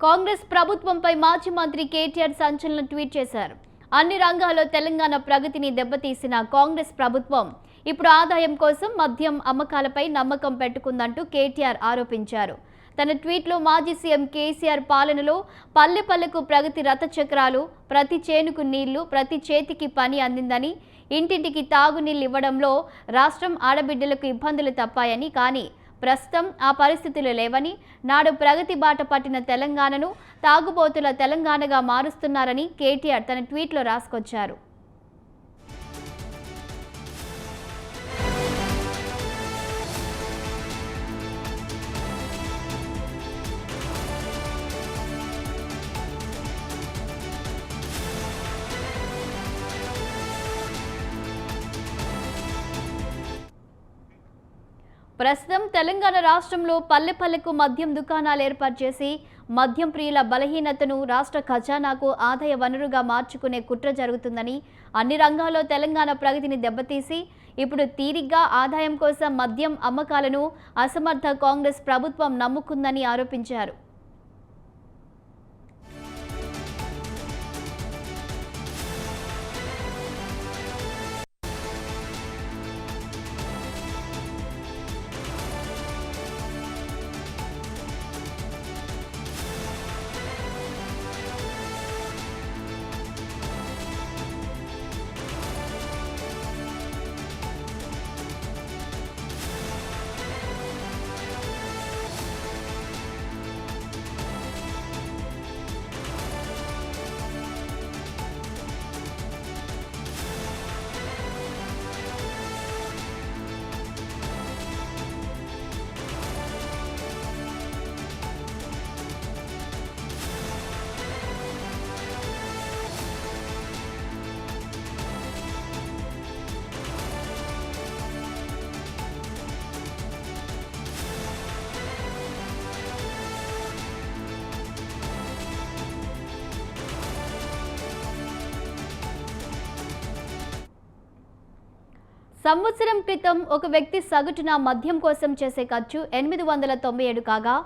కాంగ్రెస్ ప్రభుత్వంపై మాజీ మంత్రి కేటీఆర్ సంచలన ట్వీట్ చేశారు. అన్ని రంగాల్లో తెలంగాణ ప్రగతిని దెబ్బతీసిన కాంగ్రెస్ ప్రభుత్వం ఇప్పుడు ఆదాయం కోసం మద్యం అమ్మకాలపై నమ్మకం పెట్టుకుందంటూ కేటీఆర్ ఆరోపించారు. తన ట్వీట్లో మాజీ సీఎం కేసీఆర్ పాలనలో పల్లె పల్లెకు ప్రగతి రథచక్రాలు, ప్రతి చేనుకు నీళ్లు, ప్రతి చేతికి పని అందిందని, ఇంటింటికి తాగునీళ్లు ఇవ్వడంలో రాష్ట్రం ఆడబిడ్డలకు ఇబ్బందులు తప్పాయని, కానీ ప్రస్తుతం ఆ పరిస్థితులు లేవని, నాడు ప్రగతి బాట పట్టిన తెలంగాణను తాగుబోతుల తెలంగాణగా మారుస్తున్నారని కేటీఆర్ తన ట్వీట్లో రాసుకొచ్చారు. ప్రస్తుతం తెలంగాణ రాష్ట్రంలో పల్లె పల్లెకు మద్యం దుకాణాలు ఏర్పాటు చేసి మద్యం ప్రియుల బలహీనతను రాష్ట్ర ఖజానాకు ఆదాయ వనరుగా మార్చుకునే కుట్ర జరుగుతుందని, అన్ని రంగాల్లో తెలంగాణ ప్రగతిని దెబ్బతీసి ఇప్పుడు తీరిగ్గా ఆదాయం కోసం మద్యం అమ్మకాలను అసమర్థ కాంగ్రెస్ ప్రభుత్వం నమ్ముకుందని ఆరోపించారు. సంవత్సరం క్రితం ఒక వ్యక్తి సగటున మద్యం కోసం చేసే ఖర్చు 897 కాగా,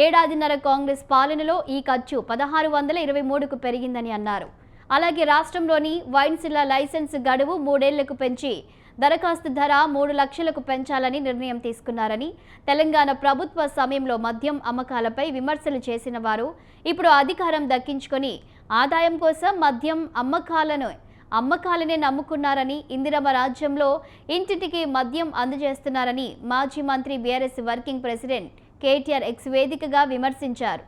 ఏడాదిన్నర కాంగ్రెస్ పాలనలో ఈ ఖర్చు 1623కు పెరిగిందని అన్నారు. అలాగే రాష్ట్రంలోని వైన్స్ల లైసెన్స్ గడువు 3 ఏళ్లకు పెంచి దరఖాస్తు ధర 3 లక్షలకు పెంచాలని నిర్ణయం తీసుకున్నారని, తెలంగాణ ప్రభుత్వ సమయంలో మద్యం అమ్మకాలపై విమర్శలు చేసిన వారు ఇప్పుడు అధికారం దక్కించుకొని ఆదాయం కోసం మద్యం అమ్మకాలనే నమ్ముకున్నారని, ఇందిరమ్మ రాజ్యంలో ఇంటింటికి మద్యం అందజేస్తున్నారని మాజీ మంత్రి BRS working president KTR X వేదికగా విమర్శించారు.